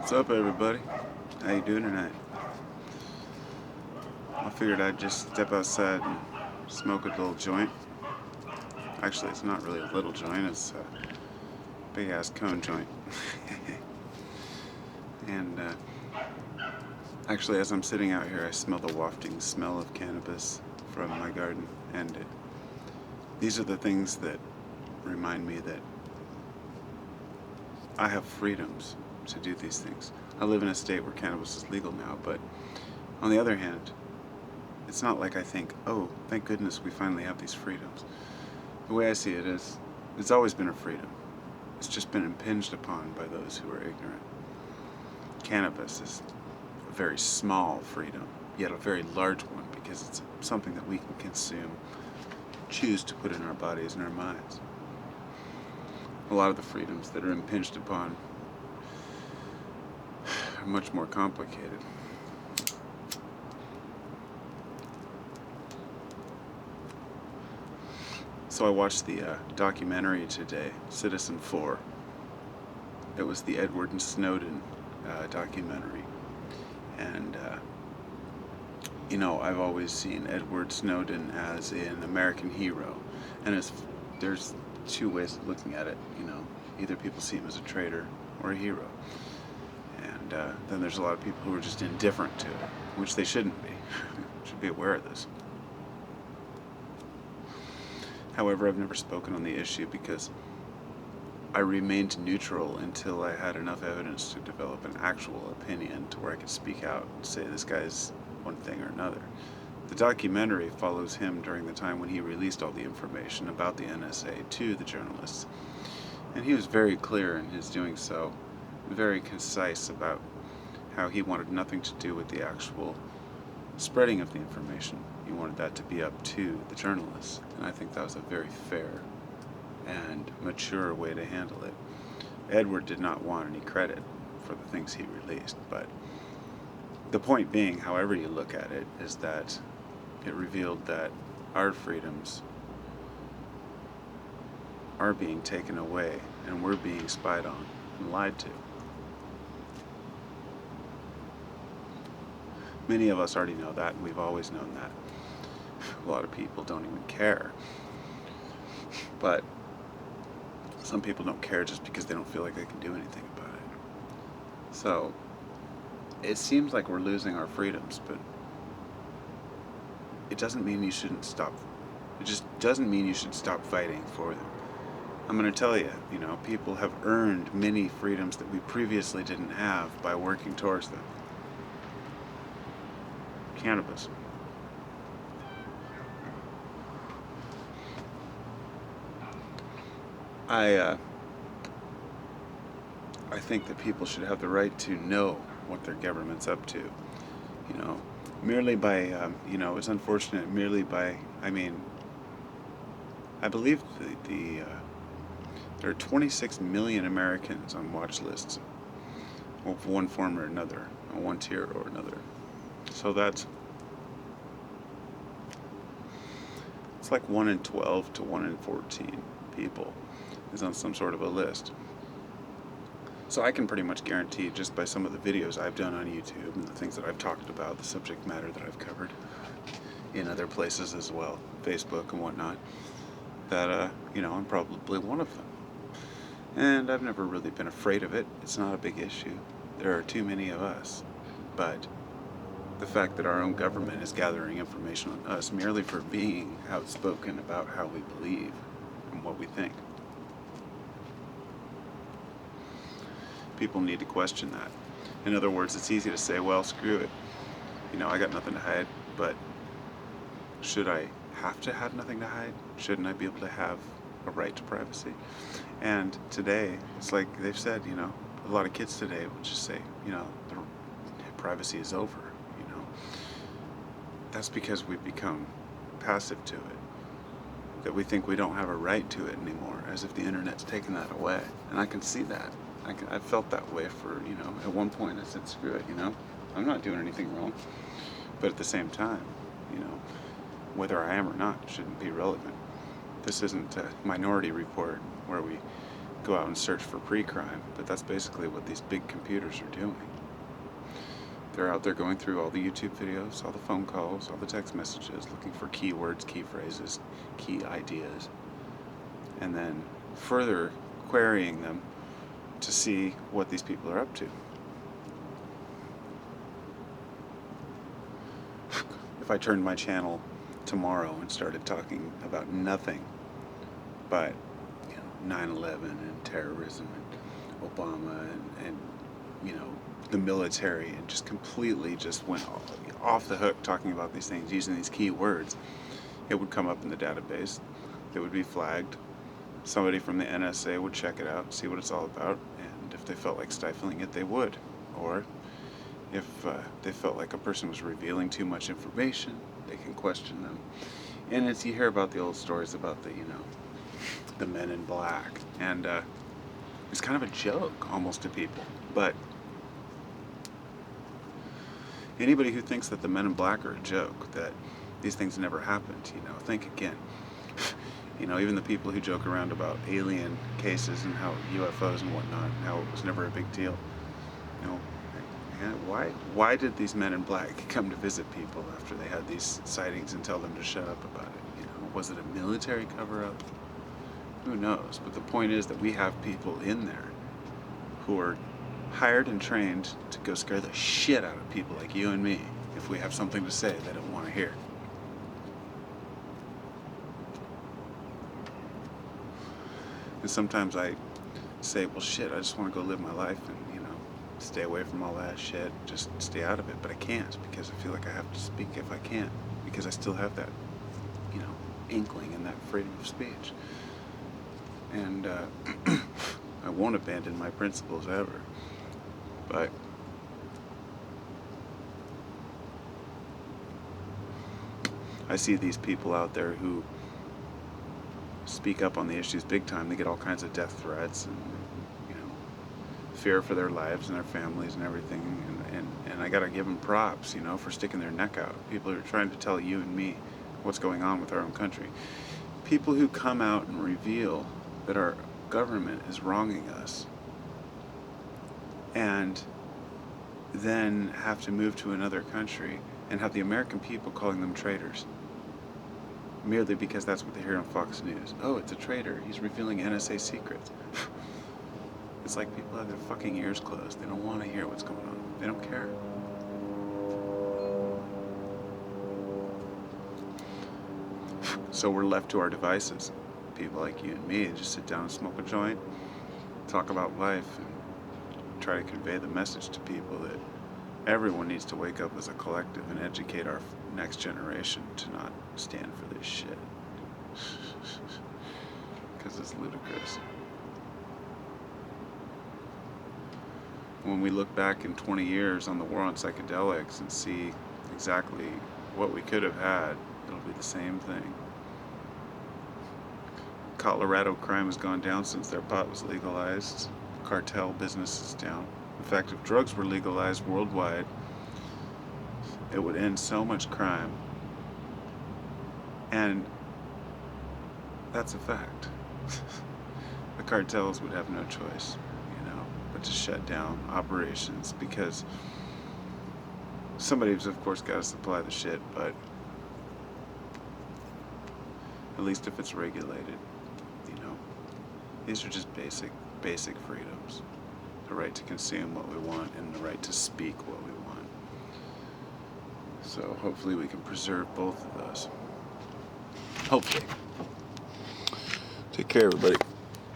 What's up, everybody? How you doing tonight? I figured I'd just step outside and smoke a little joint. Actually, it's not really a little joint, it's a big-ass cone joint. And actually, as I'm sitting out here, I smell the wafting smell of cannabis from my garden. And these are the things that remind me that I have freedoms to do these things. I live in a state where cannabis is legal now, but on the other hand, it's not like I think, oh, thank goodness we finally have these freedoms. The way I see it is, it's always been a freedom. It's just been impinged upon by those who are ignorant. Cannabis is a very small freedom, yet a very large one, because it's something that we can consume, choose to put in our bodies and our minds. A lot of the freedoms that are impinged upon are much more complicated. So I watched the documentary today, Citizen 4. It was the Edward Snowden documentary. And, I've always seen Edward Snowden as an American hero. And there's two ways of looking at it, Either people see him as a traitor or a hero. And then there's a lot of people who are just indifferent to it, which they shouldn't be. Should be aware of this. However, I've never spoken on the issue because I remained neutral until I had enough evidence to develop an actual opinion to where I could speak out and say this guy's one thing or another. The documentary follows him during the time when he released all the information about the NSA to the journalists. And he was very clear in his doing so, very concise about how he wanted nothing to do with the actual spreading of the information. He wanted that to be up to the journalists, and I think that was a very fair and mature way to handle it. Edward did not want any credit for the things he released, but the point being, however you look at it, is that it revealed that our freedoms are being taken away and we're being spied on and lied to. Many of us already know that, and we've always known that. A lot of people don't even care. But some people don't care just because they don't feel like they can do anything about it. So it seems like we're losing our freedoms, but it doesn't mean you shouldn't stop. It just doesn't mean you should stop fighting for them. I'm going to tell you, people have earned many freedoms that we previously didn't have by working towards them. Cannabis. I think that people should have the right to know what their government's up to. Merely by, it's unfortunate, merely by, I believe there are 26 million Americans on Watchlists of one form or another, on one tier or another. So it's like 1 in 12 to 1 in 14 people is on some sort of a list. So I can pretty much guarantee, just by some of the videos I've done on YouTube and the things that I've talked about, the subject matter that I've covered in other places as well, Facebook and whatnot, that, I'm probably one of them. And I've never really been afraid of it. It's not a big issue. There are too many of us. But the fact that our own government is gathering information on us merely for being outspoken about how we believe and what we think. People need to question that. In other words, it's easy to say, well, screw it. I got nothing to hide, but should I have to have nothing to hide? Shouldn't I be able to have a right to privacy? And today, it's like they've said, a lot of kids today will just say, the privacy is over, That's because we've become passive to it. That we think we don't have a right to it anymore, as if the internet's taken that away. And I can see that. I felt that way for, at one point I said, screw it, I'm not doing anything wrong. But at the same time, whether I am or not shouldn't be relevant. This isn't a Minority Report where we go out and search for pre-crime, but that's basically what these big computers are doing. They're out there going through all the YouTube videos, all the phone calls, all the text messages, looking for keywords, key phrases, key ideas, and then further querying them to see what these people are up to. If I turned my channel tomorrow and started talking about nothing but 9/11 and terrorism and Obama and the military, and just completely just went off the hook talking about these things using these key words, it would come up in the database. It would be flagged. Somebody from the NSA would check it out, see what it's all about, and if they felt like stifling it, they would. Or if they felt like a person was revealing too much information, they can question them. And as you hear about the old stories about the men in black, and it's kind of a joke almost to people, but anybody who thinks that the men in black are a joke, that these things never happened, think again. Even the people who joke around about alien cases and how UFOs and whatnot, and how it was never a big deal. Why did these men in black come to visit people after they had these sightings and tell them to shut up about it? Was it a military cover-up? Who knows? But the point is that we have people in there who are hired and trained to go scare the shit out of people like you and me if we have something to say they don't want to hear. And sometimes I say, well, shit, I just want to go live my life and, stay away from all that shit, just stay out of it. But I can't, because I feel like I have to speak if I can, because I still have that, inkling and that freedom of speech. And I won't abandon my principles ever. But I see these people out there who speak up on the issues big time. They get all kinds of death threats and fear for their lives and their families and everything, and I gotta give them props, for sticking their neck out. People who are trying to tell you and me what's going on with our own country. People who come out and reveal that our government is wronging us, and then have to move to another country and have the American people calling them traitors, merely because that's what they hear on Fox News. Oh, it's a traitor. He's revealing NSA secrets. It's like people have their fucking ears closed. They don't want to hear what's going on. They don't care. So we're left to our devices. People like you and me just sit down and smoke a joint, talk about life, and try to convey the message to people that everyone needs to wake up as a collective and educate our next generation to not stand for this shit. Because it's ludicrous. When we look back in 20 years on the war on psychedelics and see exactly what we could have had, it'll be the same thing. Colorado crime has gone down since their pot was legalized. Cartel business is down. In fact, if drugs were legalized worldwide, it would end so much crime. And that's a fact. The cartels would have no choice, but to shut down operations, because somebody's of course got to supply the shit, but at least if it's regulated, these are just basic freedoms. The right to consume what we want and the right to speak what we want. So hopefully we can preserve both of those. Hopefully. Take care, everybody.